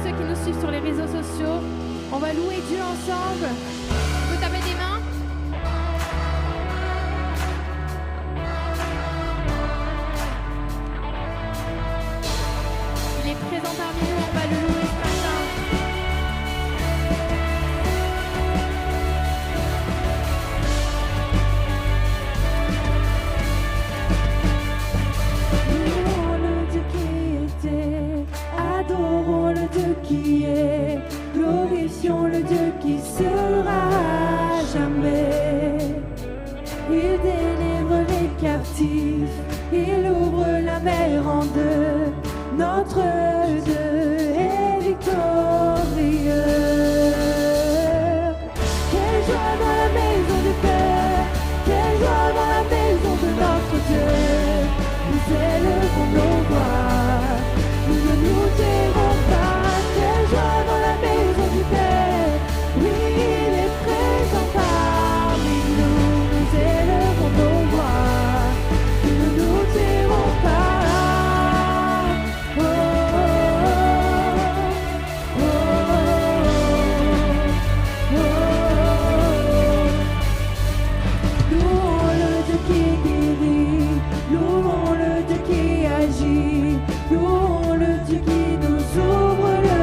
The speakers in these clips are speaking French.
ceux qui nous suivent sur les réseaux sociaux. On va louer Dieu ensemble. On peut taper des mains. Il est présent parmi nous, on va le louer ce matin. Louons le Dieu qui était, adorons le Dieu qui est, glorifions le Dieu qui sera jamais. Il délivre les captifs, il ouvre la mer en deux, notre Dieu est victorieux. Quelle joie dans la maison du Père, quelle joie dans la maison de notre Dieu. Nous élevons nos voix, nous ne nous tairons pas. Quelle joie dans la maison du Père, oui, il est présent parmi nous. Nous élevons nos voix, nous ne nous tairons pas. Oh, oh, oh, oh, oh. Louons le Dieu qui guérit, louons le Dieu qui agit, louons le Dieu qui nous ouvre le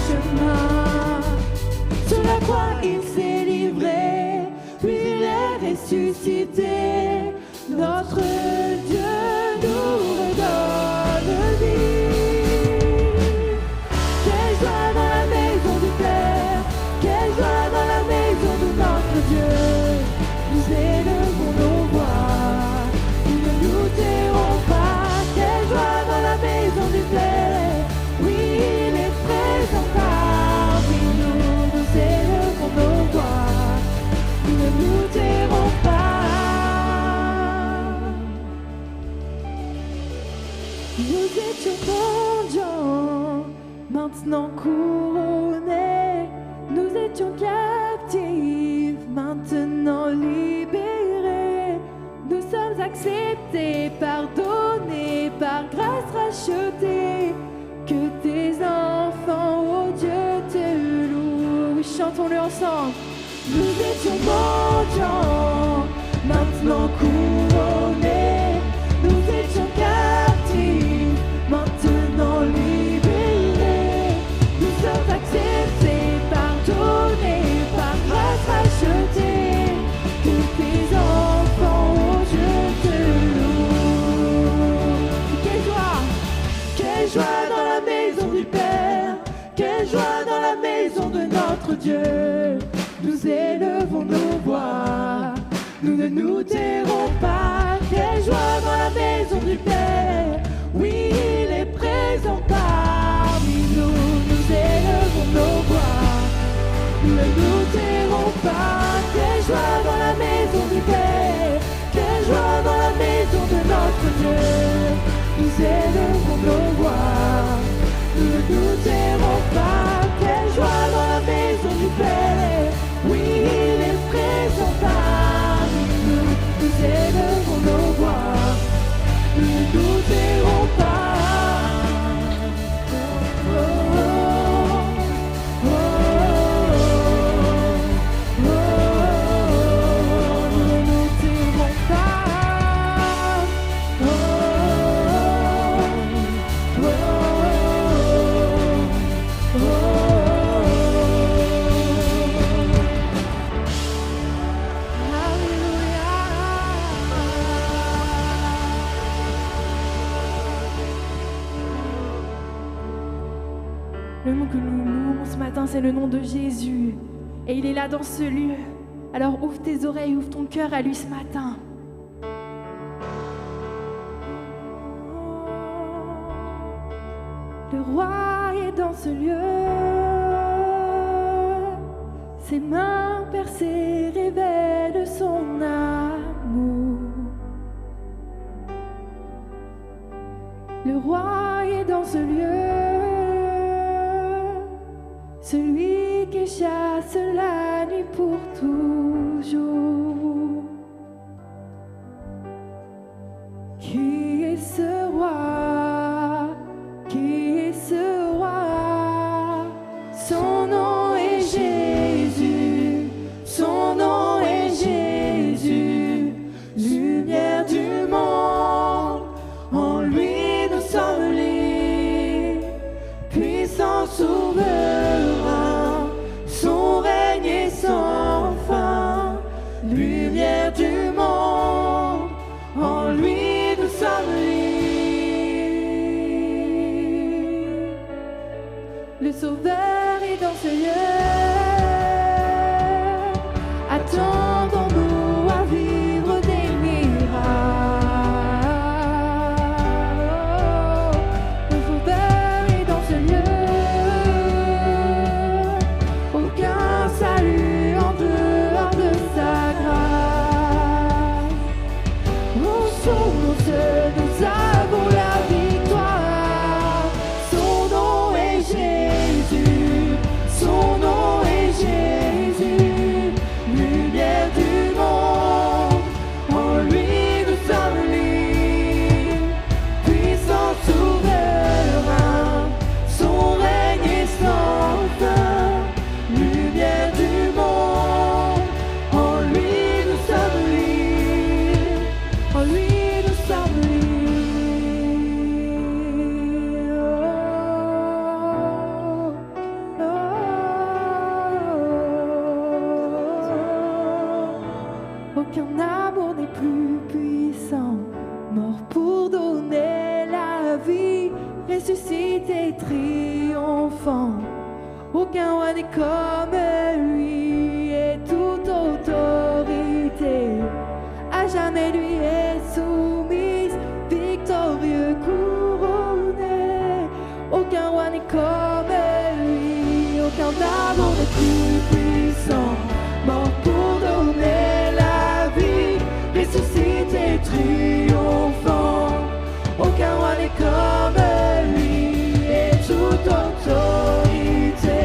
chemin. Sur la croix il s'est livré, puis il est ressuscité. Notre Dieu nous redonne vie. Quelle joie dans la maison du Père, quelle joie dans la maison de notre Dieu. Nous élevons nos voix, nous ne nous tairons pas. Quelle joie dans la maison du Père, oui, il est présent parmi nous. Nous élevons nos voix, nous ne nous tairons pas. Nous étions mendiants, maintenant couronnés. Nous étions captifs, maintenant libérés. Nous sommes acceptés, pardonnés, par grâce rachetés. Que tes enfants, oh Dieu, te louent. Oui, chantons-le ensemble. Nous étions mendiants, maintenant couronnés. Nous étions captifs, maintenant libérés. Nous sommes acceptés, pardonnés, par grâce rachetés. Que tes enfants, oh Dieu, te louent. Quelle joie dans la maison du Père, quelle joie dans la maison de notre Dieu. Nous élevons nos voix, nous ne nous tairons pas. Quelle joie dans la maison du Père, oui, il est présent parmi nous. Nous élevons nos voix, nous ne nous tairons pas. Quelle joie dans la maison du Père, quelle joie dans la maison de notre Dieu. Nous élevons nos voix, nous ne nous tairons pas. Quelle joie dans la maison du Père, oui, il est présent parmi nous. Nous élevons nos voix, nous ne nous tairons pas. Oh, oh, oh, oh, oh, nous ne nous tairons pas. Oh, oh, oh, Le nom que nous louons ce matin, c'est le nom de Jésus. Et il est là dans ce lieu. Alors ouvre tes oreilles, ouvre ton cœur à lui ce matin. Le roi est dans ce lieu, ses mains percées révèlent son amour. Le roi est dans ce lieu, celui qui chasse la nuit pour toujours. Qui est ce roi? Qui est ce roi? sans fin, lumière du monde, en lui nous sommes libres. Le Sauveur est dans ce lieu, attendons-nous à vivre des miracles. Le Sauveur est dans ce lieu, aucun salut en dehors de sa grâce. Au son nous avons la victoire. Son nom est Jésus, son nom est Jésus, lumière du monde, en lui nous sommes libres. Puissant souverain, son règne est sans fin, lumière du monde, en lui nous sommes libres, en lui nous sommes libres. Aucun amour n'est plus puissant, mort pour donner la vie, ressuscité triomphant. Aucun roi n'est comme lui, et toute autorité à jamais lui est soumise, victorieux couronné. Aucun roi n'est comme lui, aucun amour n'est plus puissant, mort pour donner la vie, ressuscité triomphant. Aucun roi n'est comme lui, et toute autorité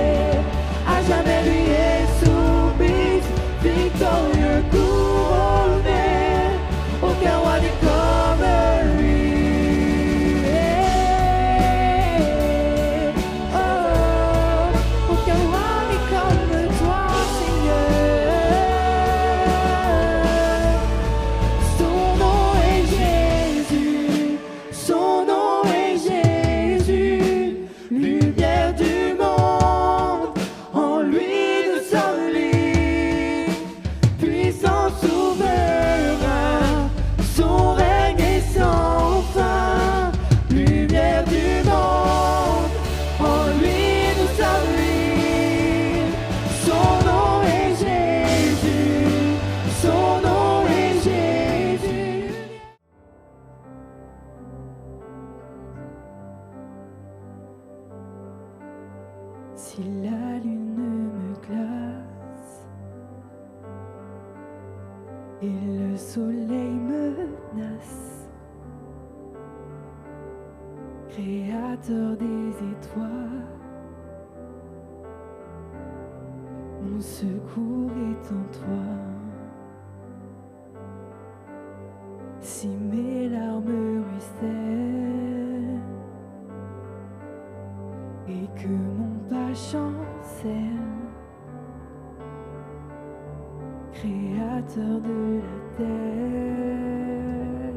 à jamais lui est soumise, victorieux couronné. Aucun roi n'est comme lui. Oh, aucun roi n'est comme toi, Seigneur. Son nom est Jésus, son nom est Jésus, lumière du monde, en lui nous sommes libres. Puissant souverain, son règne est sans fin, lumière du monde, en lui nous sommes libres. Son nom est Jésus, son nom est Jésus. Si la lune me glace et le soleil menace, créateur des étoiles, mon secours est en toi. Si mes larmes ruissellent et que mon pas chancelle, créateur de la terre,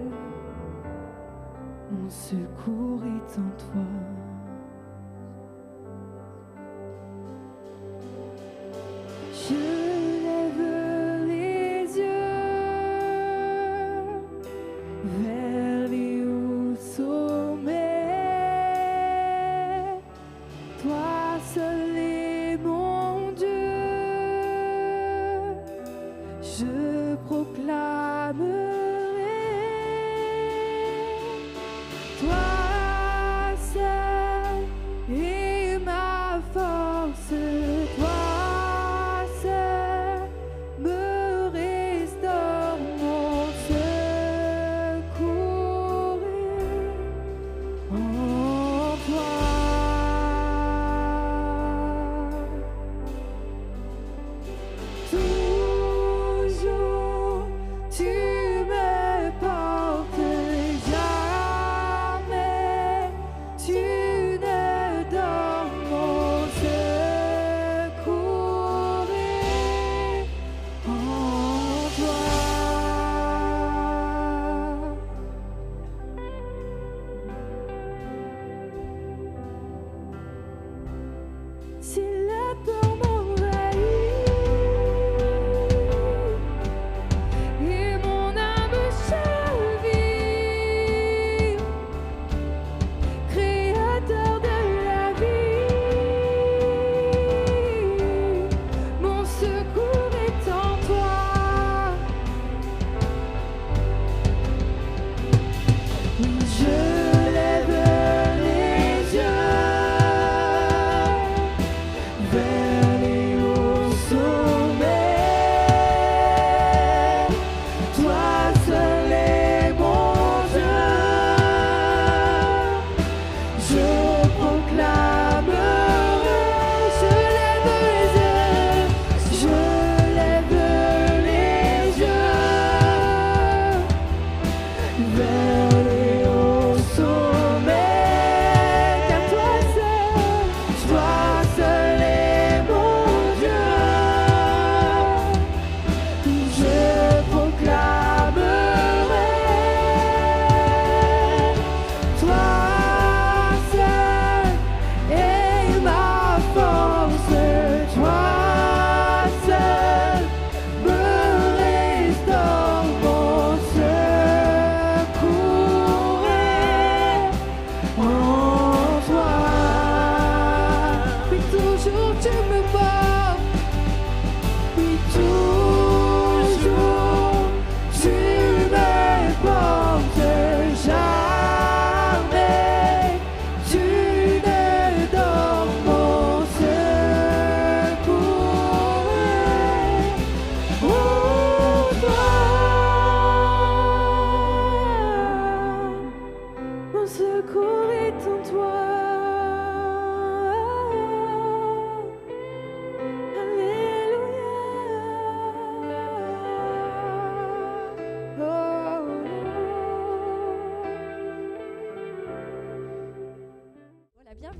mon secours est en toi. Je lève les yeux vers les hauts sommets. Toi seul est mon Dieu, je proclamerai. Toi seul est ma force, toi seul me restaure, mon secours est en toi. Toujours tu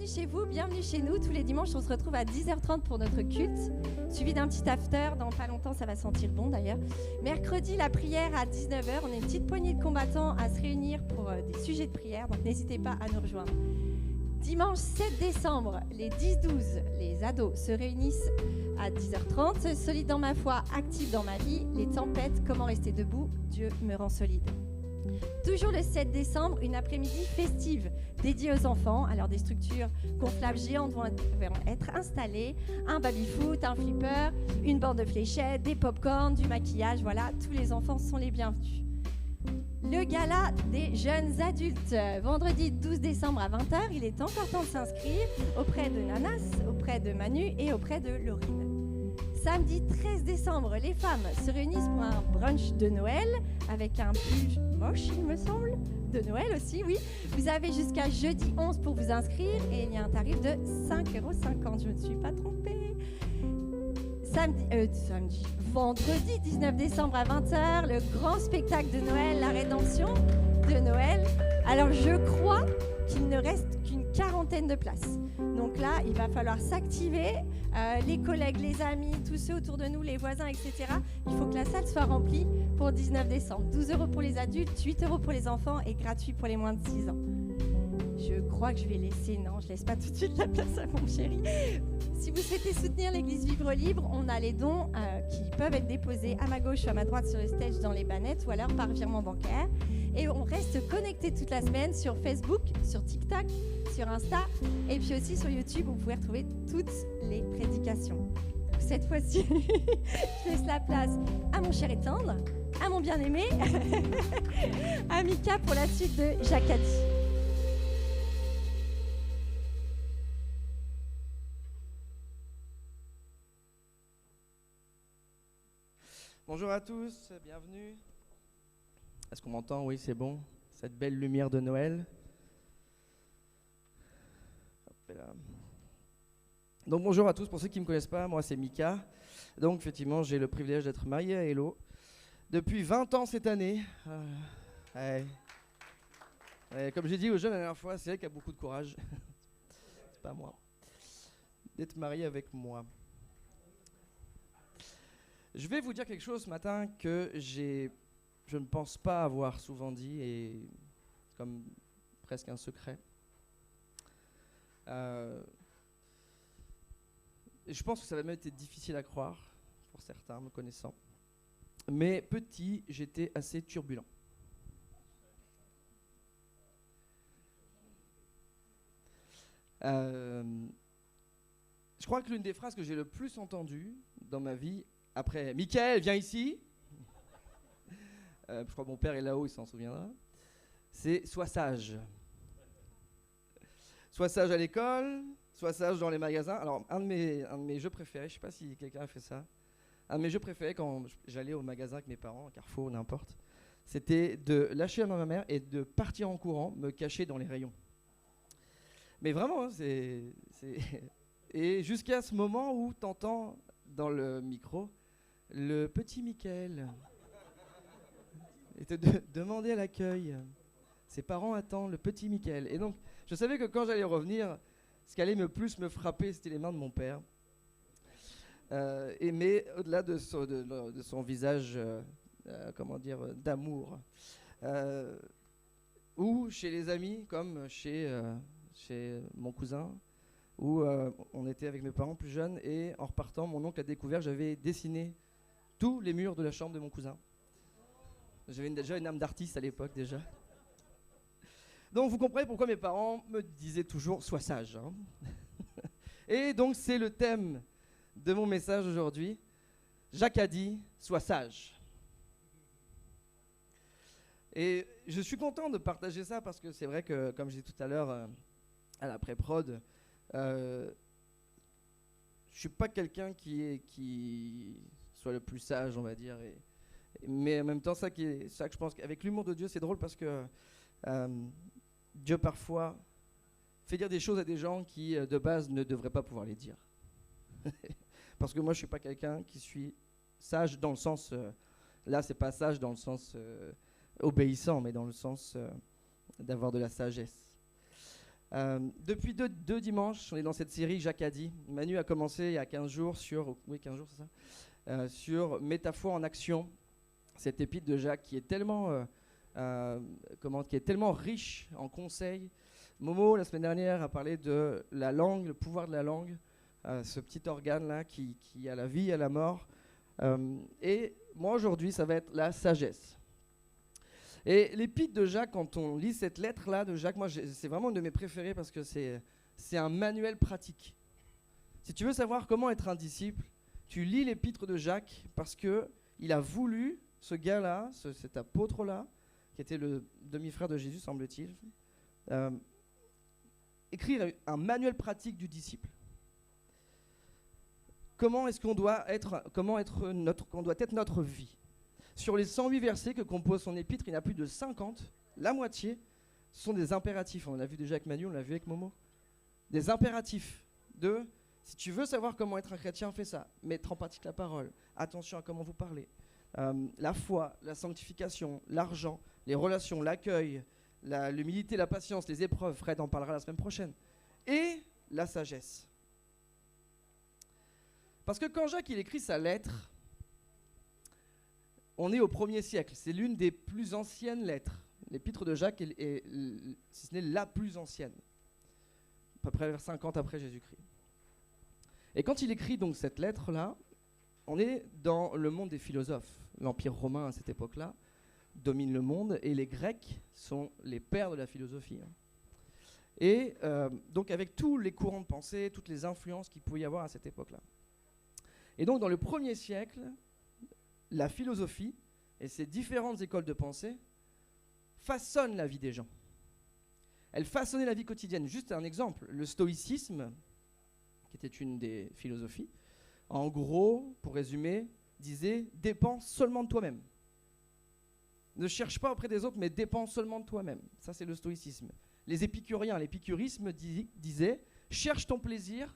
chez vous, bienvenue chez nous. Tous les dimanches, on se retrouve à 10h30 pour notre culte, suivi d'un petit after. Dans pas longtemps, ça va sentir bon d'ailleurs. Mercredi, la prière à 19h. On est une petite poignée de combattants à se réunir pour des sujets de prière, donc n'hésitez pas à nous rejoindre. Dimanche 7 décembre, les 10-12, les ados se réunissent à 10h30. Solide dans ma foi, active dans ma vie. Les tempêtes, comment rester debout? Dieu me rend solide. Toujours le 7 décembre, une après-midi festive dédiée aux enfants. Alors des structures gonflables géantes vont être installées, un baby-foot, un flipper, une bande de fléchettes, des pop-corn, du maquillage, voilà, tous les enfants sont les bienvenus. Le gala des jeunes adultes, vendredi 12 décembre à 20h, il est encore temps de s'inscrire auprès de Nanas, auprès de Manu et auprès de Laurine. Samedi 13 décembre, les femmes se réunissent pour un brunch de Noël avec un pull moche, il me semble, de Noël aussi, oui. Vous avez jusqu'à jeudi 11 pour vous inscrire et il y a un tarif de 5,50 €, je ne me suis pas trompée. Vendredi 19 décembre à 20h, le grand spectacle de Noël, la rédemption de Noël. Alors je crois qu'il ne reste qu'une 40aine de places. Donc là, il va falloir s'activer, les collègues, les amis, tous ceux autour de nous, les voisins, etc. Il faut que la salle soit remplie pour 19 décembre. 12 € pour les adultes, 8 € pour les enfants et gratuit pour les moins de 6 ans. Je crois que je vais laisser, non, je laisse pas tout de suite la place à mon chéri. Si vous souhaitez soutenir l'église Vivre Libre, on a les dons qui peuvent être déposés à ma gauche ou à ma droite sur le stage dans les bannettes ou alors par virement bancaire. Et on reste connecté toute la semaine sur Facebook, sur TikTok, sur Insta et puis aussi sur YouTube où vous pouvez retrouver toutes les prédications. Cette fois-ci, je laisse la place à mon cher et tendre, à mon bien-aimé, à Mika pour la suite de Jacadi. Bonjour à tous, bienvenue. Est-ce qu'on m'entend? Oui, c'est bon. Cette belle lumière de Noël. Hop là. Donc bonjour à tous, pour ceux qui ne me connaissent pas, moi c'est Mika. Donc effectivement, j'ai le privilège d'être marié à Hello depuis 20 ans cette année. Ouais, comme j'ai dit aux jeunes la dernière fois, c'est elle qui a beaucoup de courage. C'est pas moi. D'être marié avec moi. Je vais vous dire quelque chose ce matin que je ne pense pas avoir souvent dit et comme presque un secret. Et je pense que ça va même être difficile à croire pour certains me connaissant. Mais petit, j'étais assez turbulent. Je crois que l'une des phrases que j'ai le plus entendues dans ma vie, après, Mickaël, viens ici. Je crois que mon père est là-haut, il s'en souviendra. C'est sois sage. Sois sage à l'école, sois sage dans les magasins. Alors, un de mes jeux préférés, je ne sais pas si quelqu'un a fait ça, un de mes jeux préférés quand j'allais au magasin avec mes parents, à Carrefour, n'importe, c'était de lâcher la main à ma mère et de partir en courant, me cacher dans les rayons. Mais vraiment, hein, Et jusqu'à ce moment où tu entends dans le micro le petit Mickaël et te demander à l'accueil. Ses parents attendent le petit Mickaël. Et donc, je savais que quand j'allais revenir, ce qui allait plus me frapper, c'était les mains de mon père. Mais au-delà de son visage, d'amour. Ou chez les amis, comme chez mon cousin, où on était avec mes parents plus jeunes, et en repartant, mon oncle a découvert que j'avais dessiné tous les murs de la chambre de mon cousin. J'avais déjà une âme d'artiste à l'époque déjà. Donc vous comprenez pourquoi mes parents me disaient toujours « sois sage hein ». Et donc c'est le thème de mon message aujourd'hui. Jacques a dit « sois sage ». Et je suis content de partager ça parce que c'est vrai que, comme je disais tout à l'heure à la pré-prod, je suis pas quelqu'un qui soit le plus sage, on va dire. Mais en même temps, ça que je pense qu'avec l'humour de Dieu, c'est drôle parce que Dieu parfois fait dire des choses à des gens qui, de base, ne devraient pas pouvoir les dire. Parce que moi, je suis pas quelqu'un qui suis sage dans le sens... là, c'est pas sage dans le sens obéissant, mais dans le sens d'avoir de la sagesse. Depuis deux dimanches, on est dans cette série Jacques a dit. Manu a commencé il y a 15 jours sur, oui 15 jours c'est ça, sur Métaphore en action, cette épître de Jacques qui est tellement, qui est tellement riche en conseils. Momo, la semaine dernière, a parlé de la langue, le pouvoir de la langue, ce petit organe-là qui a la vie et la mort. Et moi, aujourd'hui, ça va être la sagesse. Et l'épître de Jacques, quand on lit cette lettre-là de Jacques, moi, c'est vraiment une de mes préférées parce que c'est un manuel pratique. Si tu veux savoir comment être un disciple, tu lis l'épître de Jacques parce qu'il a voulu, ce gars-là, cet apôtre-là, qui était le demi-frère de Jésus, semble-t-il, écrire un manuel pratique du disciple. Comment est-ce qu'on doit être, qu'on doit être notre vie. Sur les 108 versets que compose son épître, il y en a plus de 50, la moitié, sont des impératifs. On l'a vu déjà avec Manu, on l'a vu avec Momo. Des impératifs de, si tu veux savoir comment être un chrétien, fais ça. Mettre en pratique la parole, attention à comment vous parlez. La foi, la sanctification, l'argent, les relations, l'accueil, l'humilité, la patience, les épreuves, Fred en parlera la semaine prochaine, et la sagesse. Parce que quand Jacques il écrit sa lettre, on est au 1er siècle, c'est l'une des plus anciennes lettres. L'épître de Jacques est si ce n'est la plus ancienne, à peu près vers 50 après Jésus-Christ. Et quand il écrit donc cette lettre-là, on est dans le monde des philosophes. L'Empire romain à cette époque-là domine le monde et les Grecs sont les pères de la philosophie. Et donc avec tous les courants de pensée, toutes les influences qu'il pouvait y avoir à cette époque-là. Et donc dans le 1er siècle, la philosophie et ses différentes écoles de pensée façonnent la vie des gens. Elles façonnaient la vie quotidienne. Juste un exemple, le stoïcisme, qui était une des philosophies, en gros, pour résumer, disait « dépends seulement de toi-même ». Ne cherche pas auprès des autres, mais dépends seulement de toi-même. Ça, c'est le stoïcisme. Les épicuriens, l'épicurisme disait « cherche ton plaisir,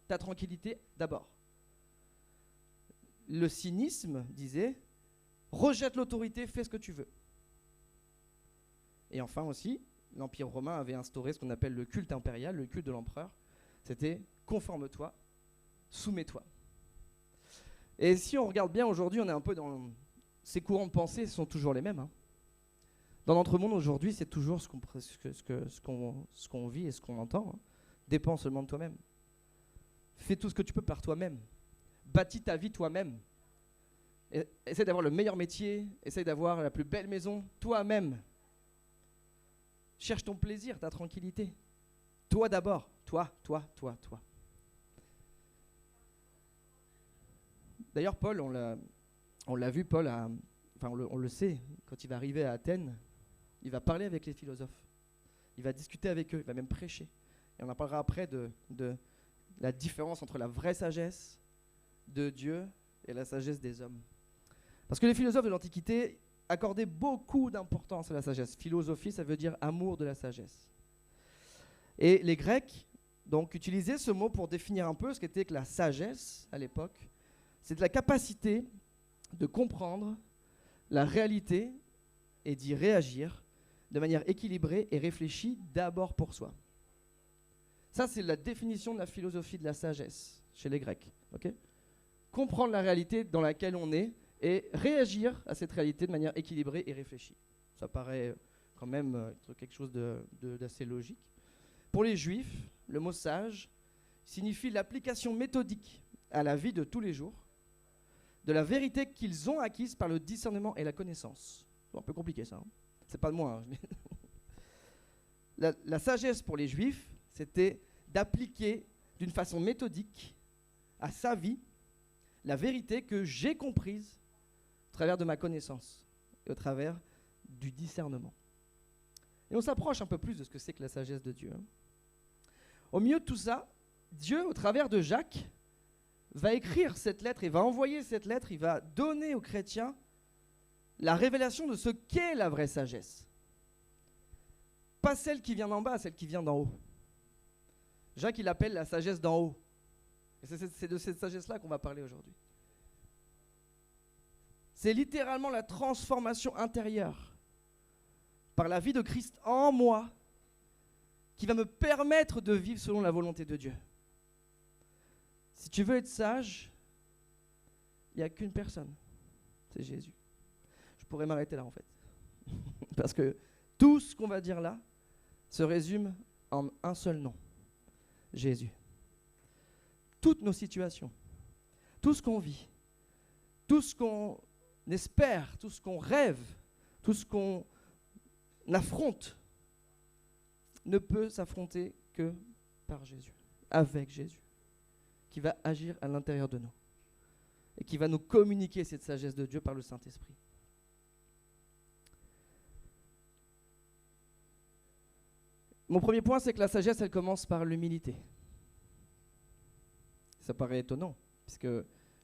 ta tranquillité d'abord ». Le cynisme disait « rejette l'autorité, fais ce que tu veux ». Et enfin aussi, l'Empire romain avait instauré ce qu'on appelle le culte impérial, le culte de l'empereur. C'était « conforme-toi, soumets-toi ». Et si on regarde bien aujourd'hui, on est un peu dans... Ces courants de pensée sont toujours les mêmes. Dans notre monde aujourd'hui, c'est toujours ce qu'on vit et ce qu'on entend. Dépends seulement de toi-même. Fais tout ce que tu peux par toi-même. Bâtis ta vie toi-même. Essaye d'avoir le meilleur métier. Essaye d'avoir la plus belle maison toi-même. Cherche ton plaisir, ta tranquillité. Toi d'abord. Toi. D'ailleurs, Paul, on l'a vu, Paul, on le sait, quand il va arriver à Athènes, il va parler avec les philosophes. Il va discuter avec eux, il va même prêcher. Et on en parlera après de la différence entre la vraie sagesse de Dieu et la sagesse des hommes. Parce que les philosophes de l'Antiquité accordaient beaucoup d'importance à la sagesse. Philosophie, ça veut dire amour de la sagesse. Et les Grecs, donc, utilisaient ce mot pour définir un peu ce qu'était que la sagesse à l'époque. C'est de la capacité de comprendre la réalité et d'y réagir de manière équilibrée et réfléchie d'abord pour soi. Ça, c'est la définition de la philosophie de la sagesse chez les Grecs. Okay ? Comprendre la réalité dans laquelle on est et réagir à cette réalité de manière équilibrée et réfléchie. Ça paraît quand même être quelque chose d'assez logique. Pour les Juifs, le mot sage signifie l'application méthodique à la vie de tous les jours de la vérité qu'ils ont acquise par le discernement et la connaissance. C'est un peu compliqué ça, c'est pas de moi. La sagesse pour les Juifs, c'était d'appliquer d'une façon méthodique à sa vie la vérité que j'ai comprise au travers de ma connaissance et au travers du discernement. Et on s'approche un peu plus de ce que c'est que la sagesse de Dieu. Au milieu de tout ça, Dieu, au travers de Jacques, va écrire cette lettre, il va envoyer cette lettre, il va donner aux chrétiens la révélation de ce qu'est la vraie sagesse. Pas celle qui vient d'en bas, celle qui vient d'en haut. Jacques, il appelle la sagesse d'en haut. Et c'est de cette sagesse-là qu'on va parler aujourd'hui. C'est littéralement la transformation intérieure par la vie de Christ en moi qui va me permettre de vivre selon la volonté de Dieu. Si tu veux être sage, il n'y a qu'une personne, c'est Jésus. Je pourrais m'arrêter là en fait. Parce que tout ce qu'on va dire là se résume en un seul nom, Jésus. Toutes nos situations, tout ce qu'on vit, tout ce qu'on espère, tout ce qu'on rêve, tout ce qu'on affronte, ne peut s'affronter que par Jésus, avec Jésus, qui va agir à l'intérieur de nous et qui va nous communiquer cette sagesse de Dieu par le Saint-Esprit. Mon premier point, c'est que la sagesse, elle commence par l'humilité. Ça paraît étonnant, puisque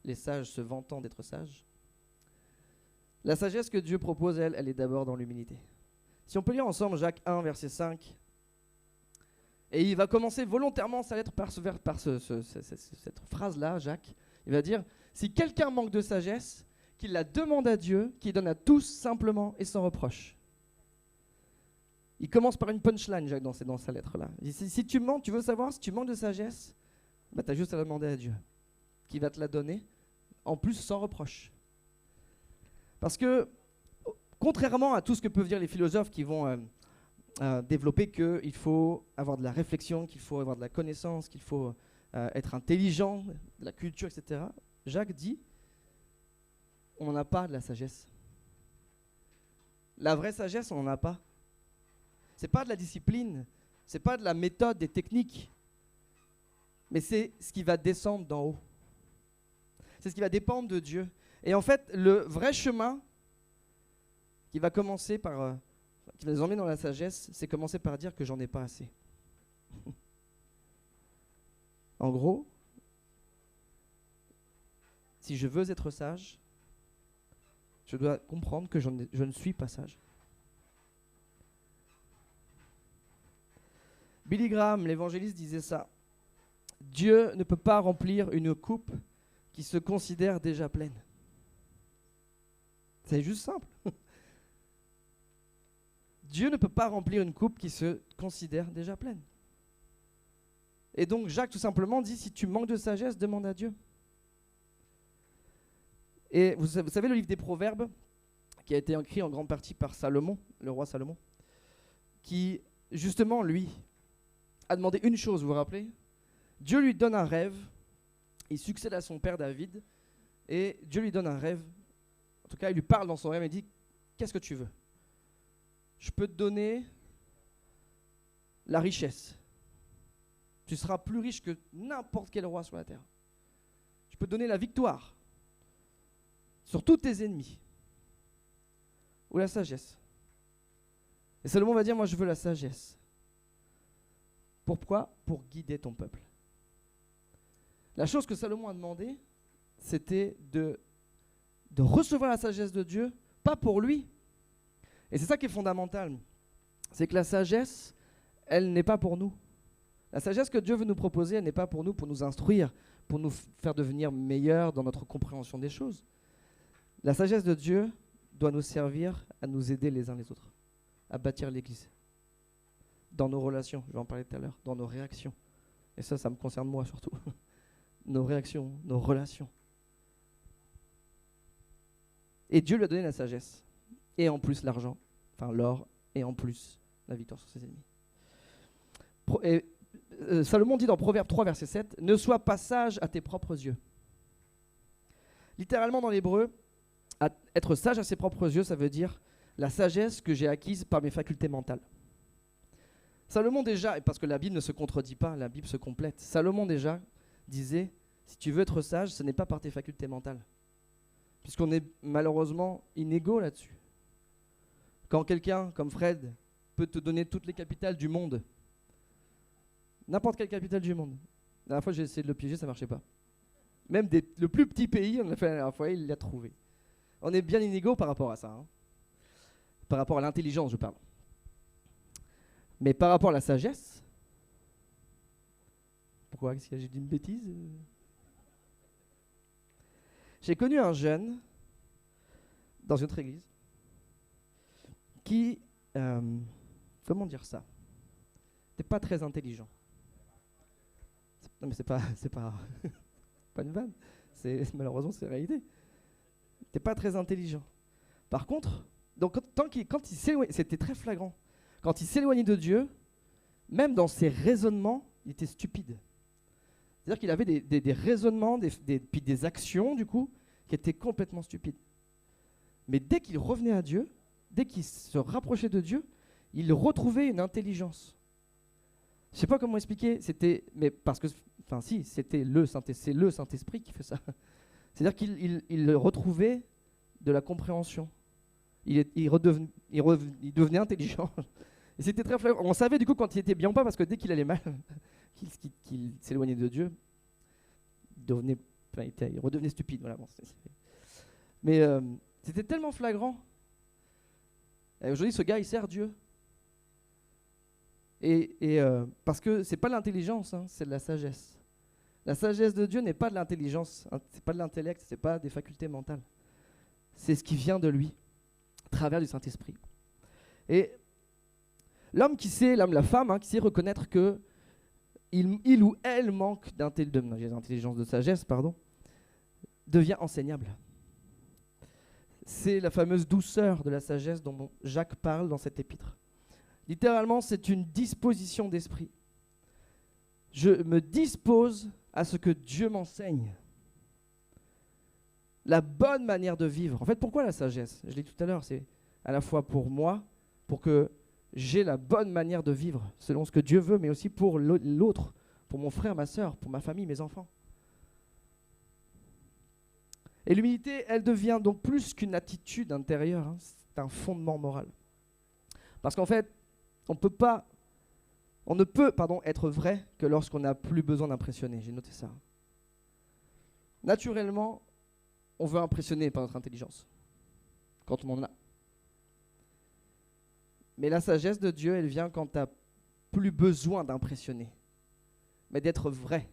les sages se vantant d'être sages. La sagesse que Dieu propose, elle est d'abord dans l'humilité. Si on peut lire ensemble Jacques 1, verset 5, et il va commencer volontairement sa lettre par cette phrase-là, Jacques. Il va dire, si quelqu'un manque de sagesse, qu'il la demande à Dieu, qui donne à tous simplement et sans reproche. Il commence par une punchline, Jacques, dans sa lettre-là. Il dit, si tu manques, tu veux savoir si tu manques de sagesse, bah, tu as juste à la demander à Dieu, qui va te la donner, en plus sans reproche. Parce que, contrairement à tout ce que peuvent dire les philosophes qui vont développer qu'il faut avoir de la réflexion, qu'il faut avoir de la connaissance, qu'il faut être intelligent, de la culture, etc., Jacques dit, on n'en a pas de la sagesse. La vraie sagesse, on n'en a pas. C'est pas de la discipline, c'est pas de la méthode, des techniques, mais c'est ce qui va descendre d'en haut. C'est ce qui va dépendre de Dieu. Et en fait, le vrai chemin qui va commencer par, qui va nous emmener dans la sagesse, c'est commencer par dire que j'en ai pas assez. En gros, si je veux être sage, je dois comprendre que je ne suis pas sage. Billy Graham, l'évangéliste, disait ça. Dieu ne peut pas remplir une coupe qui se considère déjà pleine. C'est juste simple. Dieu ne peut pas remplir une coupe qui se considère déjà pleine. Et donc Jacques tout simplement dit, si tu manques de sagesse, demande à Dieu. Et vous savez le livre des Proverbes, qui a été écrit en grande partie par Salomon, le roi Salomon, qui justement, lui, a demandé une chose, vous vous rappelez ? Dieu lui donne un rêve, il succède à son père David, et Dieu lui donne un rêve, en tout cas il lui parle dans son rêve et dit, qu'est-ce que tu veux ? Je peux te donner la richesse. Tu seras plus riche que n'importe quel roi sur la terre. Je peux te donner la victoire sur tous tes ennemis. Ou la sagesse. Et Salomon va dire, moi je veux la sagesse. Pourquoi ? Pour guider ton peuple. La chose que Salomon a demandé, c'était de recevoir la sagesse de Dieu, pas pour lui. Et c'est ça qui est fondamental. C'est que la sagesse, elle n'est pas pour nous. La sagesse que Dieu veut nous proposer, elle n'est pas pour nous, pour nous instruire, pour nous faire devenir meilleurs dans notre compréhension des choses. La sagesse de Dieu doit nous servir à nous aider les uns les autres, à bâtir l'Église. Dans nos relations, je vais en parler tout à l'heure, dans nos réactions. Et ça me concerne moi surtout. Nos réactions, nos relations. Et Dieu lui a donné la sagesse. Et en plus l'argent, enfin l'or, et en plus la victoire sur ses ennemis. Salomon dit dans Proverbe 3, verset 7, « Ne sois pas sage à tes propres yeux. » Littéralement dans l'hébreu, être sage à ses propres yeux, ça veut dire la sagesse que j'ai acquise par mes facultés mentales. Salomon déjà, et parce que la Bible ne se contredit pas, la Bible se complète, Salomon déjà disait, si tu veux être sage, ce n'est pas par tes facultés mentales. Puisqu'on est malheureusement inégaux là-dessus. Quand quelqu'un comme Fred peut te donner toutes les capitales du monde, n'importe quelle capitale du monde. La dernière fois j'ai essayé de le piéger, ça ne marchait pas. Même le plus petit pays, on l'a fait la dernière fois, il l'a trouvé. On est bien inégaux par rapport à ça. Hein. Par rapport à l'intelligence, je parle. Mais par rapport à la sagesse, pourquoi ? Est-ce que j'ai dit une bêtise ? J'ai connu un jeune dans une autre église qui, comment dire ça ? t'es pas très intelligent. Non mais c'est pas pas une vanne. Malheureusement c'est la réalité. T'es pas très intelligent. Par contre, donc quand il s'éloignait, c'était très flagrant. Quand il s'éloignait de Dieu, même dans ses raisonnements, il était stupide. C'est-à-dire qu'il avait des raisonnements, puis des actions, du coup, qui étaient complètement stupides. Mais dès qu'il revenait à Dieu, dès qu'il se rapprochait de Dieu, il retrouvait une intelligence. Je ne sais pas comment expliquer, mais parce que, enfin si, c'est le Saint-Esprit qui fait ça. C'est-à-dire qu'il retrouvait de la compréhension. Il devenait intelligent. Et c'était très flagrant. On savait du coup quand il était bien ou pas, parce que dès qu'il allait mal, qu'il s'éloignait de Dieu, il redevenait stupide. Voilà, bon, mais c'était tellement flagrant. Et aujourd'hui, ce gars, il sert Dieu. Et parce que c'est pas de l'intelligence, hein, c'est de la sagesse. La sagesse de Dieu n'est pas de l'intelligence, hein, c'est pas de l'intellect, c'est pas des facultés mentales. C'est ce qui vient de lui, à travers du Saint-Esprit. Et l'homme, la femme, hein, qui sait reconnaître que il ou elle manque d'intelligence, de sagesse, devient enseignable. C'est la fameuse douceur de la sagesse dont Jacques parle dans cet épître. Littéralement, c'est une disposition d'esprit. Je me dispose à ce que Dieu m'enseigne. La bonne manière de vivre. En fait, pourquoi la sagesse? Je l'ai dit tout à l'heure, c'est à la fois pour moi, pour que j'ai la bonne manière de vivre, selon ce que Dieu veut, mais aussi pour l'autre, pour mon frère, ma sœur, pour ma famille, mes enfants. Et l'humilité, elle devient donc plus qu'une attitude intérieure, hein, c'est un fondement moral. Parce qu'en fait, on ne peut être vrai que lorsqu'on n'a plus besoin d'impressionner. J'ai noté ça. Naturellement, on veut impressionner par notre intelligence, quand on en a. Mais la sagesse de Dieu, elle vient quand tu n'as plus besoin d'impressionner, mais d'être vrai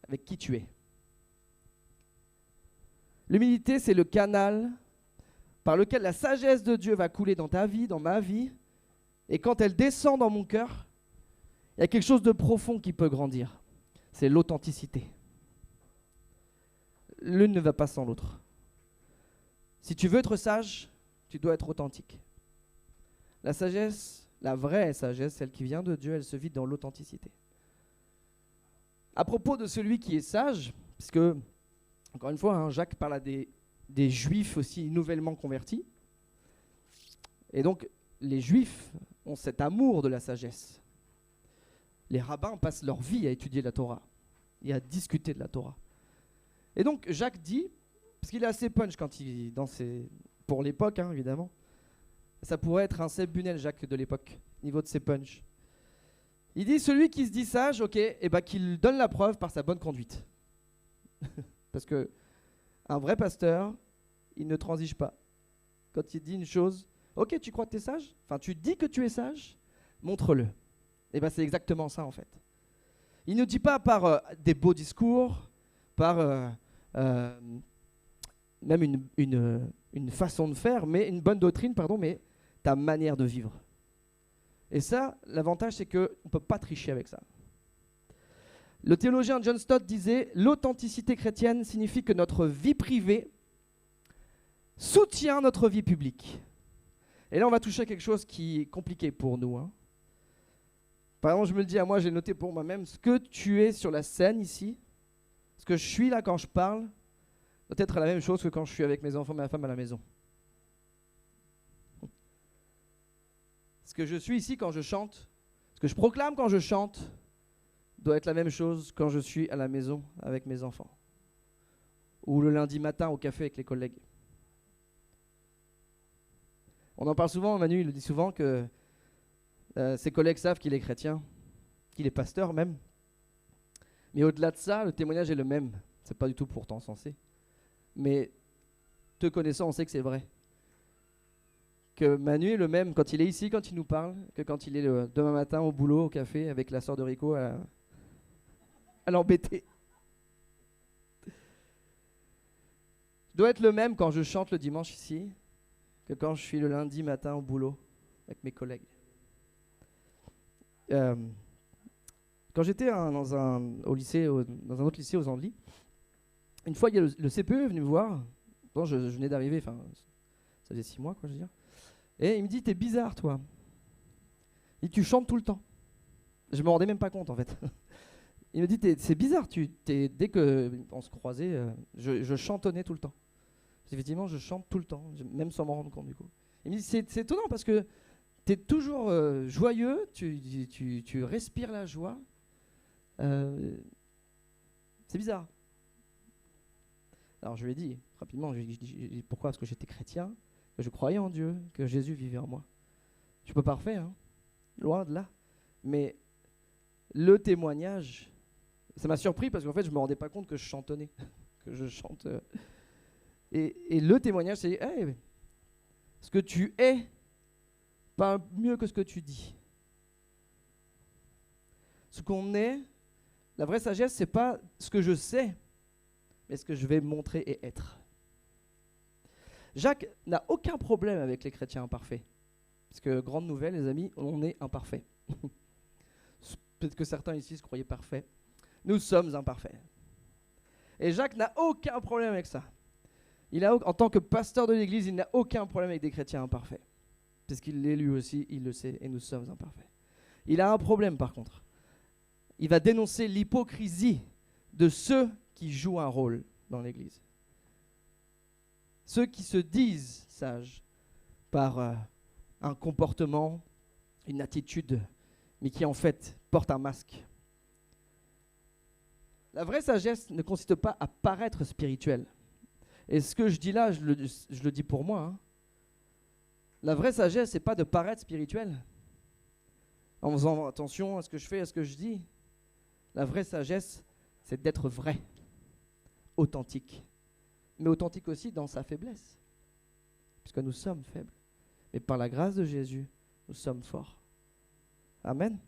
avec qui tu es. L'humilité, c'est le canal par lequel la sagesse de Dieu va couler dans ta vie, dans ma vie. Et quand elle descend dans mon cœur, il y a quelque chose de profond qui peut grandir. C'est l'authenticité. L'une ne va pas sans l'autre. Si tu veux être sage, tu dois être authentique. La sagesse, la vraie sagesse, celle qui vient de Dieu, elle se vit dans l'authenticité. À propos de celui qui est sage, puisque, encore une fois, hein, Jacques parle à des juifs aussi nouvellement convertis. Et donc, les juifs ont cet amour de la sagesse. Les rabbins passent leur vie à étudier la Torah et à discuter de la Torah. Et donc, Jacques dit, parce qu'il est assez punch pour l'époque, hein, évidemment, ça pourrait être un Seb Bunel, Jacques, de l'époque, niveau de ses punch. Il dit, celui qui se dit sage, ok, qu'il donne la preuve par sa bonne conduite. Parce que un vrai pasteur, il ne transige pas. Quand il dit une chose, ok, tu crois que tu es sage? Enfin, tu dis que tu es sage? Montre-le. Et c'est exactement ça, en fait. Il ne dit pas par des beaux discours, par même une façon de faire, mais une bonne doctrine, mais ta manière de vivre. Et ça, l'avantage, c'est qu'on ne peut pas tricher avec ça. Le théologien John Stott disait « L'authenticité chrétienne signifie que notre vie privée soutient notre vie publique. » Et là, on va toucher à quelque chose qui est compliqué pour nous. Hein. Par exemple, je me le dis à moi, j'ai noté pour moi-même, ce que tu es sur la scène ici, ce que je suis là quand je parle, doit être la même chose que quand je suis avec mes enfants et ma femme à la maison. Ce que je suis ici quand je chante, ce que je proclame quand je chante, doit être la même chose quand je suis à la maison avec mes enfants. Ou le lundi matin au café avec les collègues. On en parle souvent, Manu il le dit souvent que ses collègues savent qu'il est chrétien, qu'il est pasteur même. Mais au-delà de ça, le témoignage est le même. C'est pas du tout pour t'encenser. Mais te connaissant, on sait que c'est vrai. Que Manu est le même quand il est ici, quand il nous parle, que quand il est demain matin au boulot, au café, avec la sœur de Rico à l'embêter. Je dois être le même quand je chante le dimanche ici, que quand je suis le lundi matin au boulot avec mes collègues. quand j'étais dans un autre lycée aux Andelys, une fois, il y a le CPE est venu me voir. Bon, je venais d'arriver, ça faisait 6 mois, quoi, je veux dire. Et il me dit, t'es bizarre, toi. Il dit, tu chantes tout le temps. Je me rendais même pas compte, en fait. Il me dit, c'est bizarre, dès qu'on se croisait, je chantonnais tout le temps. Effectivement, je chante tout le temps, même sans m'en rendre compte, du coup. Il me dit, c'est étonnant, parce que t'es toujours joyeux, tu respires la joie. C'est bizarre. Alors je lui ai dit rapidement, pourquoi? Parce que j'étais chrétien, que je croyais en Dieu, que Jésus vivait en moi. Je suis pas parfait, hein, loin de là. Mais le témoignage, ça m'a surpris parce qu'en fait je me rendais pas compte que je chantonnais, que je chante. Et le témoignage, c'est hey, ce que tu es parle mieux que ce que tu dis. Ce qu'on est, la vraie sagesse, c'est pas ce que je sais, mais ce que je vais montrer et être. Jacques n'a aucun problème avec les chrétiens imparfaits. Parce que, grande nouvelle, les amis, on est imparfaits. Peut-être que certains ici se croyaient parfaits. Nous sommes imparfaits. Et Jacques n'a aucun problème avec ça. En tant que pasteur de l'église, il n'a aucun problème avec des chrétiens imparfaits. Parce qu'il l'est lui aussi, il le sait, et nous sommes imparfaits. Il a un problème par contre. Il va dénoncer l'hypocrisie de ceux qui jouent un rôle dans l'église. Ceux qui se disent sages par un comportement, une attitude, mais qui en fait portent un masque. La vraie sagesse ne consiste pas à paraître spirituel. Et ce que je dis là, je le dis pour moi. Hein. La vraie sagesse, c'est pas de paraître spirituel, en faisant attention à ce que je fais, à ce que je dis. La vraie sagesse, c'est d'être vrai, authentique. Mais authentique aussi dans sa faiblesse, puisque nous sommes faibles. Mais par la grâce de Jésus, nous sommes forts. Amen.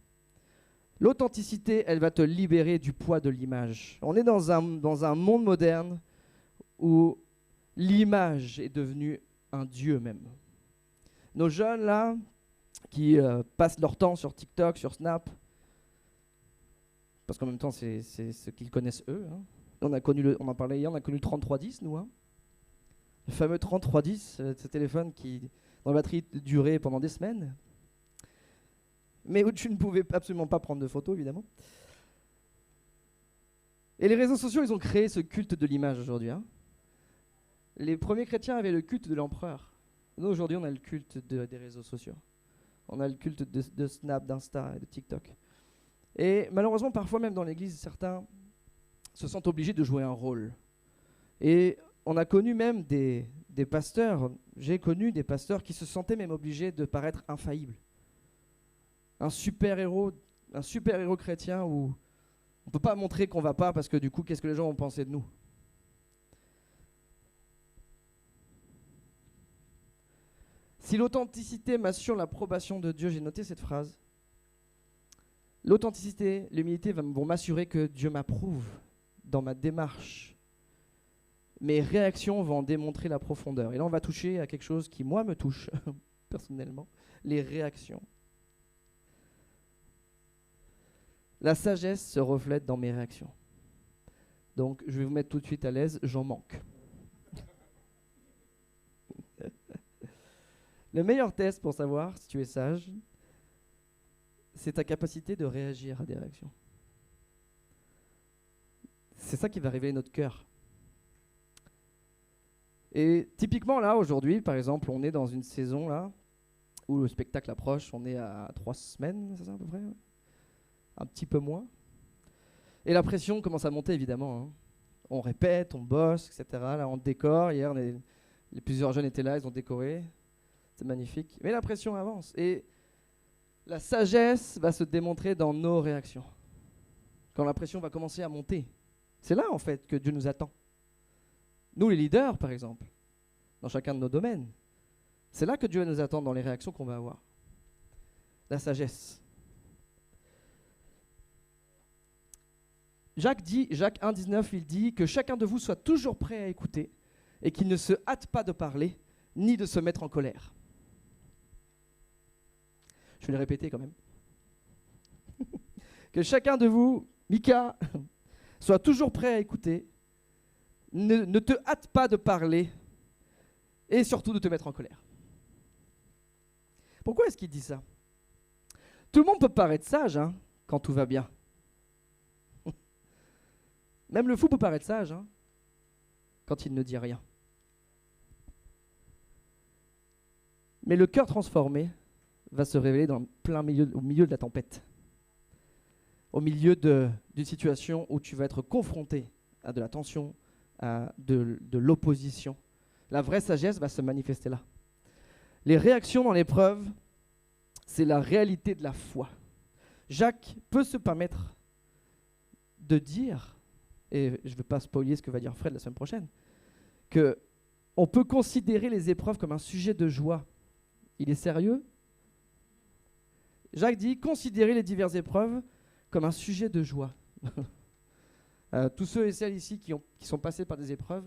L'authenticité, elle va te libérer du poids de l'image. On est dans un monde moderne où l'image est devenue un dieu même. Nos jeunes là, qui passent leur temps sur TikTok, sur Snap, parce qu'en même temps c'est ce qu'ils connaissent eux. Hein. On en parlait hier, on a connu le 3310 nous. Hein. Le fameux 3310, ce téléphone dont la batterie durait pendant des semaines, mais où tu ne pouvais absolument pas prendre de photos évidemment. Et les réseaux sociaux, ils ont créé ce culte de l'image aujourd'hui. Hein. Les premiers chrétiens avaient le culte de l'empereur. Nous, aujourd'hui, on a le culte des réseaux sociaux. On a le culte de Snap, d'Insta et de TikTok. Et malheureusement, parfois même dans l'église, certains se sentent obligés de jouer un rôle. Et on a connu même des pasteurs, j'ai connu des pasteurs qui se sentaient même obligés de paraître infaillibles. Un super-héros chrétien où on ne peut pas montrer qu'on ne va pas parce que du coup, qu'est-ce que les gens vont penser de nous ? Si l'authenticité m'assure l'approbation de Dieu, j'ai noté cette phrase. L'authenticité, l'humilité vont m'assurer que Dieu m'approuve dans ma démarche. Mes réactions vont en démontrer la profondeur. Et là, on va toucher à quelque chose qui, moi, me touche personnellement, les réactions. La sagesse se reflète dans mes réactions. Donc, je vais vous mettre tout de suite à l'aise, j'en manque. Le meilleur test pour savoir si tu es sage, c'est ta capacité de réagir à des réactions. C'est ça qui va révéler notre cœur. Et typiquement là, aujourd'hui, par exemple, on est dans une saison là, où le spectacle approche, on est à 3 semaines, c'est ça à peu près, ouais. Un petit peu moins. Et la pression commence à monter évidemment. Hein. On répète, on bosse, etc. Là, on décore. Hier, plusieurs jeunes étaient là, ils ont décoré. C'est magnifique. Mais la pression avance. Et la sagesse va se démontrer dans nos réactions. Quand la pression va commencer à monter. C'est là, en fait, que Dieu nous attend. Nous, les leaders, par exemple, dans chacun de nos domaines. C'est là que Dieu nous attend dans les réactions qu'on va avoir. La sagesse. Jacques 1,19, il dit que chacun de vous soit toujours prêt à écouter et qu'il ne se hâte pas de parler, ni de se mettre en colère. Je vais le répéter quand même. Que chacun de vous, Mika, soit toujours prêt à écouter, ne te hâte pas de parler et surtout de te mettre en colère. Pourquoi est-ce qu'il dit ça? Tout le monde peut paraître sage quand tout va bien. Même le fou peut paraître sage quand il ne dit rien. Mais le cœur transformé va se révéler au milieu de la tempête. Au milieu d'une situation où tu vas être confronté à de la tension, à de l'opposition. La vraie sagesse va se manifester là. Les réactions dans l'épreuve, c'est la réalité de la foi. Jacques peut se permettre de dire, et je ne vais pas spoiler ce que va dire Fred la semaine prochaine, qu'on peut considérer les épreuves comme un sujet de joie. Il est sérieux? Jacques dit, considérez les diverses épreuves comme un sujet de joie. Tous ceux et celles ici qui sont passés par des épreuves,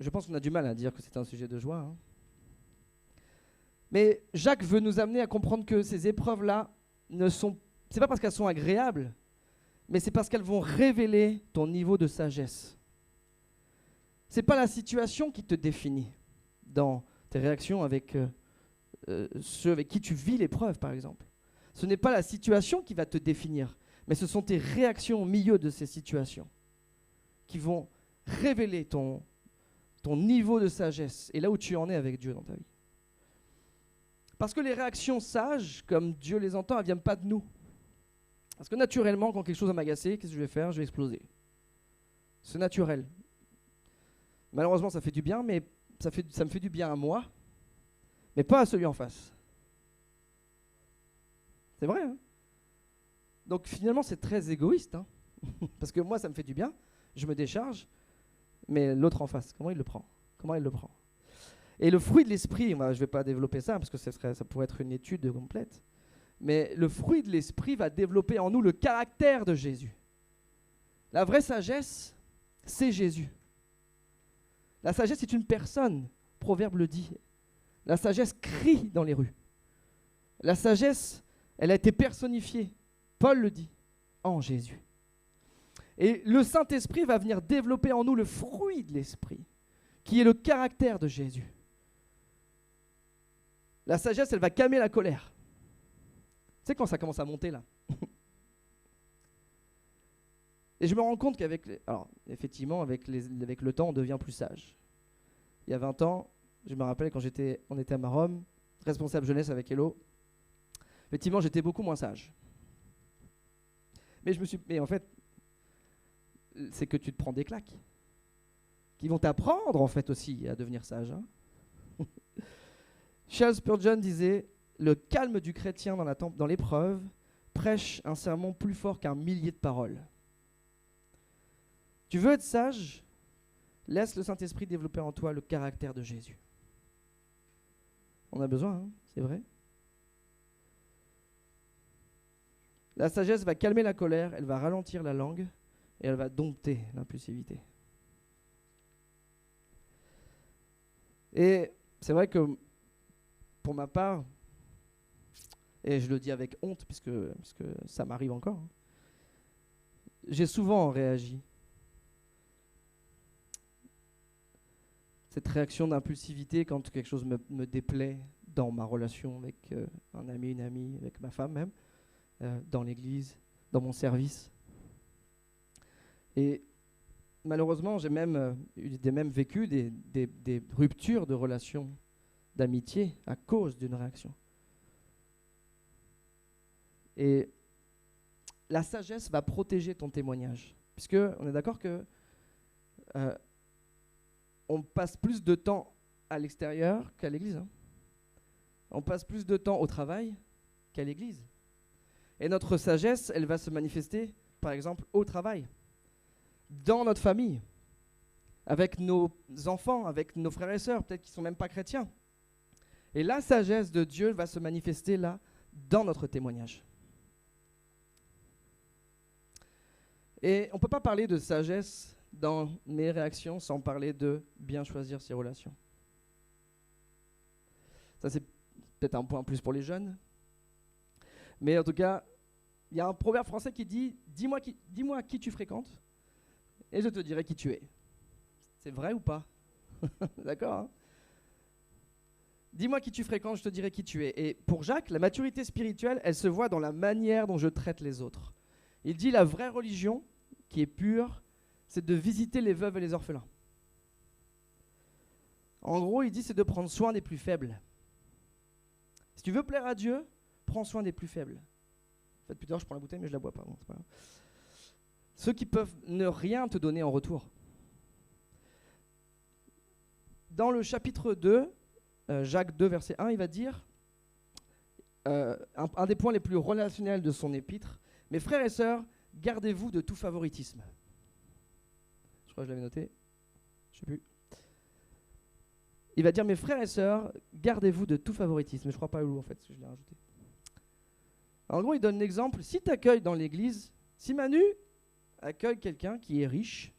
je pense qu'on a du mal à dire que c'est un sujet de joie. Mais Jacques veut nous amener à comprendre que ces épreuves-là c'est pas parce qu'elles sont agréables, mais c'est parce qu'elles vont révéler ton niveau de sagesse. C'est pas la situation qui te définit dans tes réactions avec ceux avec qui tu vis l'épreuve, par exemple. Ce n'est pas la situation qui va te définir, mais ce sont tes réactions au milieu de ces situations qui vont révéler ton niveau de sagesse et là où tu en es avec Dieu dans ta vie. Parce que les réactions sages, comme Dieu les entend, elles ne viennent pas de nous. Parce que naturellement, quand quelque chose va m'agacer, qu'est-ce que je vais faire? Je vais exploser. C'est naturel. Malheureusement, ça fait du bien, mais ça me fait du bien à moi, mais pas à celui en face. C'est vrai, Donc finalement, c'est très égoïste, parce que moi, ça me fait du bien, je me décharge, mais l'autre en face, comment il le prend? Et le fruit de l'esprit, je ne vais pas développer ça, parce que ça pourrait être une étude complète, mais le fruit de l'esprit va développer en nous le caractère de Jésus. La vraie sagesse, c'est Jésus. La sagesse est une personne, Proverbe le dit. La sagesse crie dans les rues. La sagesse, elle a été personnifiée, Paul le dit, en Jésus. Et le Saint-Esprit va venir développer en nous le fruit de l'esprit, qui est le caractère de Jésus. La sagesse, elle va calmer la colère. Tu sais quand ça commence à monter là. Et je me rends compte qu'avec le temps, on devient plus sage. Il y a 20 ans, je me rappelle quand on était à Marom, responsable jeunesse avec Hello, effectivement, j'étais beaucoup moins sage. Mais en fait, c'est que tu te prends des claques qui vont t'apprendre en fait aussi à devenir sage. Charles Spurgeon disait « Le calme du chrétien dans l'épreuve prêche un sermon plus fort qu'un millier de paroles. » Tu veux être sage? Laisse le Saint-Esprit développer en toi le caractère de Jésus. On a besoin, c'est vrai. La sagesse va calmer la colère, elle va ralentir la langue et elle va dompter l'impulsivité. Et c'est vrai que pour ma part, et je le dis avec honte puisque ça m'arrive encore, j'ai souvent réagi. Cette réaction d'impulsivité quand quelque chose me déplaît dans ma relation avec un ami, une amie, avec ma femme même, dans l'église, dans mon service. Et malheureusement, j'ai même vécu des ruptures de relations d'amitié à cause d'une réaction. Et la sagesse va protéger ton témoignage. Puisque on est d'accord que on passe plus de temps à l'extérieur qu'à l'église. On passe plus de temps au travail qu'à l'église. Et notre sagesse, elle va se manifester, par exemple, au travail, dans notre famille, avec nos enfants, avec nos frères et sœurs, peut-être qui ne sont même pas chrétiens. Et la sagesse de Dieu va se manifester là, dans notre témoignage. Et on ne peut pas parler de sagesse dans mes réactions sans parler de bien choisir ses relations. Ça, c'est peut-être un point en plus pour les jeunes. Mais en tout cas, Il y a un proverbe français qui dit « Dis-moi qui tu fréquentes et je te dirai qui tu es ». C'est vrai ou pas? D'accord, hein? Dis-moi qui tu fréquentes, je te dirai qui tu es. Et pour Jacques, la maturité spirituelle, elle se voit dans la manière dont je traite les autres. Il dit la vraie religion, qui est pure, c'est de visiter les veuves et les orphelins. En gros, il dit c'est de prendre soin des plus faibles. Si tu veux plaire à Dieu, prends soin des plus faibles. En fait, plus tard, je prends la bouteille, mais je la bois pas. Bon, c'est pas grave. Ceux qui peuvent ne rien te donner en retour. Dans le chapitre 2, Jacques 2, verset 1, il va dire, un des points les plus relationnels de son épître, « Mes frères et sœurs, gardez-vous de tout favoritisme. » Je crois que je l'avais noté. Je ne sais plus. Il va dire, « Mes frères et sœurs, gardez-vous de tout favoritisme. » Je ne crois pas où, en fait, je l'ai rajouté. En gros, il donne l'exemple. Si tu accueilles dans l'église, si Manu accueille quelqu'un qui est riche,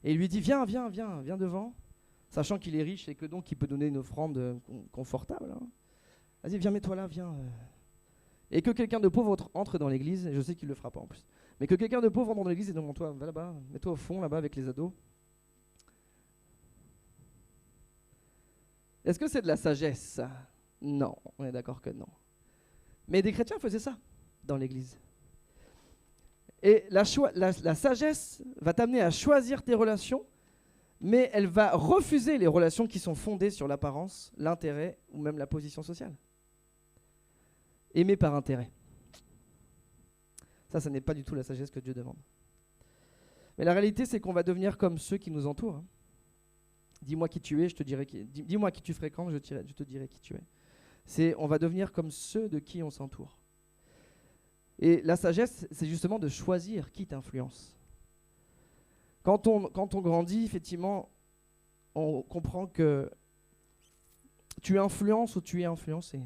et il lui dit, viens devant, sachant qu'il est riche et que donc il peut donner une offrande confortable. Hein. Vas-y, viens, mets-toi là, viens. Et que quelqu'un de pauvre entre dans l'église, et je sais qu'il ne le fera pas en plus, mais que quelqu'un de pauvre entre dans l'église et demande toi, va là-bas, mets-toi au fond, là-bas, avec les ados. Est-ce que c'est de la sagesse? Non, on est d'accord que non. Mais des chrétiens faisaient ça dans l'église. Et la sagesse va t'amener à choisir tes relations, mais elle va refuser les relations qui sont fondées sur l'apparence, l'intérêt ou même la position sociale. Aimer par intérêt. Ça n'est pas du tout la sagesse que Dieu demande. Mais la réalité, c'est qu'on va devenir comme ceux qui nous entourent. Hein. Dis-moi qui tu es, je te dirai dis-moi qui tu fréquentes, je te dirai qui tu es. On va devenir comme ceux de qui on s'entoure. Et la sagesse, c'est justement de choisir qui t'influence. Quand on grandit, effectivement, on comprend que tu influences ou tu es influencé.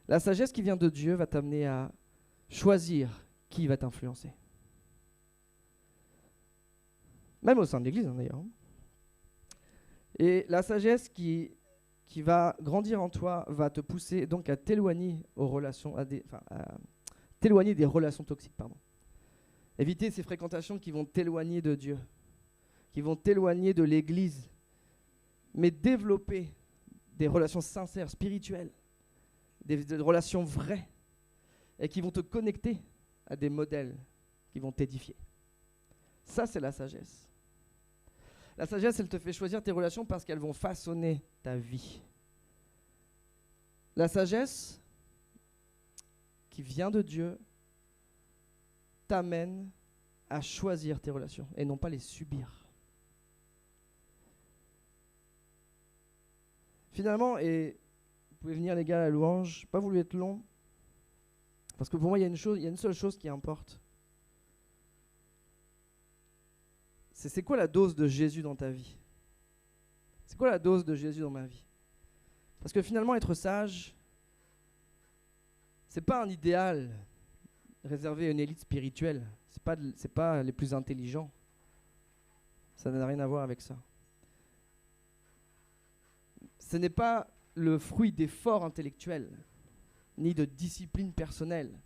La sagesse qui vient de Dieu va t'amener à choisir qui va t'influencer. Même au sein de l'Église, hein, d'ailleurs. Et la sagesse qui va grandir en toi va te pousser donc à t'éloigner t'éloigner des relations toxiques. Éviter ces fréquentations qui vont t'éloigner de Dieu, qui vont t'éloigner de l'Église, mais développer des relations sincères, spirituelles, des relations vraies, et qui vont te connecter à des modèles qui vont t'édifier. Ça, c'est la sagesse. La sagesse, elle te fait choisir tes relations parce qu'elles vont façonner ta vie. La sagesse qui vient de Dieu t'amène à choisir tes relations et non pas les subir. Finalement, et vous pouvez venir les gars à la louange, pas voulu être long, parce que pour moi il y a une seule chose qui importe. C'est quoi la dose de Jésus dans ta vie? C'est quoi la dose de Jésus dans ma vie? Parce que finalement être sage, c'est pas un idéal réservé à une élite spirituelle. C'est pas les plus intelligents. Ça n'a rien à voir avec ça. Ce n'est pas le fruit d'efforts intellectuels, ni de discipline personnelle.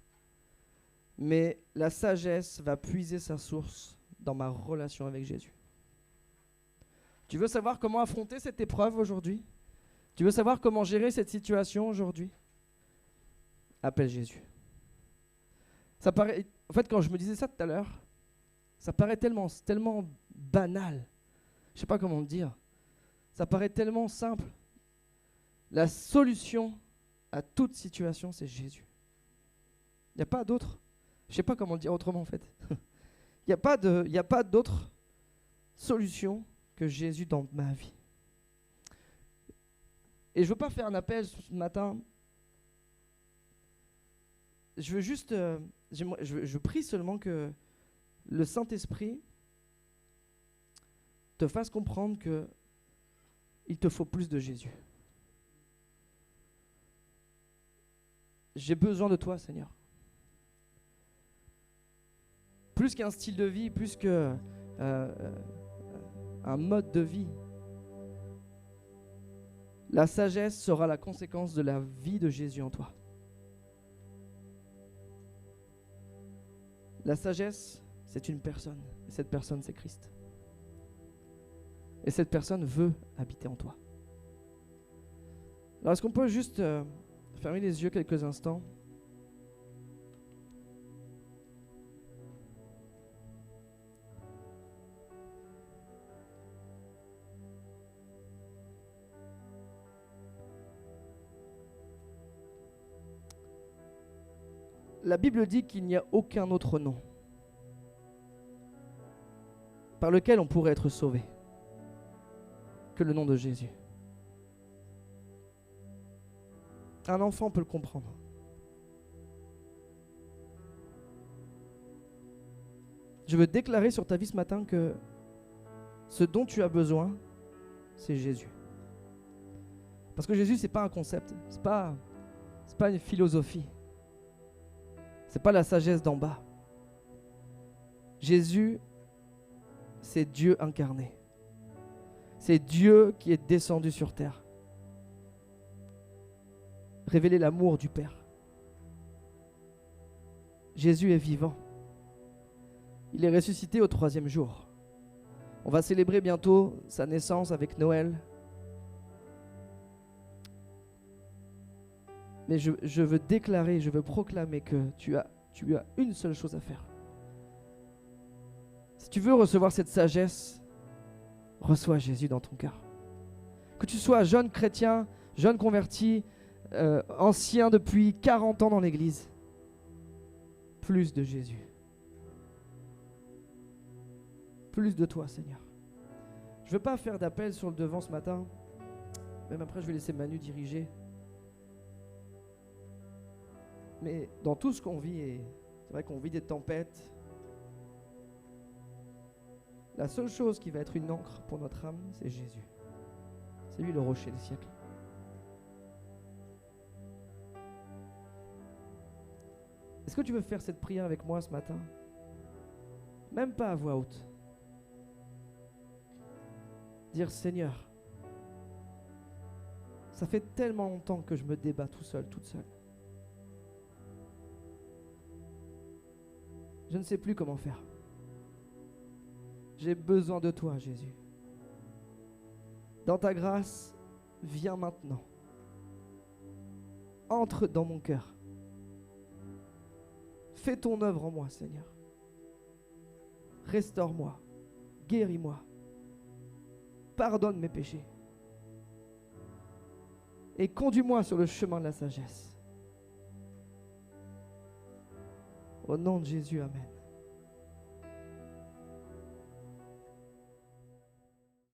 Mais la sagesse va puiser sa source dans ma relation avec Jésus. Tu veux savoir comment affronter cette épreuve aujourd'hui? Tu veux savoir comment gérer cette situation aujourd'hui? Appelle Jésus. Ça paraît, en fait, quand je me disais ça tout à l'heure, ça paraît tellement banal. Je ne sais pas comment le dire. Ça paraît tellement simple. La solution à toute situation, c'est Jésus. Il n'y a pas d'autre. Je ne sais pas comment le dire autrement, en fait. Il n'y a pas d'autre solution que Jésus dans ma vie. Et je ne veux pas faire un appel ce matin. Je veux juste, je prie seulement que le Saint-Esprit te fasse comprendre que il te faut plus de Jésus. J'ai besoin de toi, Seigneur. Plus qu'un style de vie, plus qu'un mode de vie. La sagesse sera la conséquence de la vie de Jésus en toi. La sagesse, c'est une personne. Et cette personne, c'est Christ. Et cette personne veut habiter en toi. Alors, est-ce qu'on peut juste fermer les yeux quelques instants? La Bible dit qu'il n'y a aucun autre nom par lequel on pourrait être sauvé que le nom de Jésus. Un enfant peut le comprendre. Je veux déclarer sur ta vie ce matin que ce dont tu as besoin, c'est Jésus. Parce que Jésus, c'est pas un concept, c'est pas une philosophie. C'est pas la sagesse d'en bas. Jésus, c'est Dieu incarné. C'est Dieu qui est descendu sur terre. Révéler l'amour du Père. Jésus est vivant. Il est ressuscité au 3e jour. On va célébrer bientôt sa naissance avec Noël. Mais je veux déclarer, je veux proclamer que tu as une seule chose à faire. Si tu veux recevoir cette sagesse, reçois Jésus dans ton cœur. Que tu sois jeune chrétien, jeune converti, ancien depuis 40 ans dans l'église, plus de Jésus. Plus de toi, Seigneur. Je ne veux pas faire d'appel sur le devant ce matin. Même après, je vais laisser Manu diriger. Mais dans tout ce qu'on vit, et c'est vrai qu'on vit des tempêtes, la seule chose qui va être une encre pour notre âme, c'est Jésus. C'est lui le rocher des siècles. Est-ce que tu veux faire cette prière avec moi ce matin? Même pas à voix haute. Dire Seigneur, ça fait tellement longtemps que je me débat tout seul, toute seule. Je ne sais plus comment faire. J'ai besoin de toi, Jésus. Dans ta grâce, viens maintenant. Entre dans mon cœur. Fais ton œuvre en moi, Seigneur. Restaure-moi. Guéris-moi. Pardonne mes péchés. Et conduis-moi sur le chemin de la sagesse. Au nom de Jésus, amen.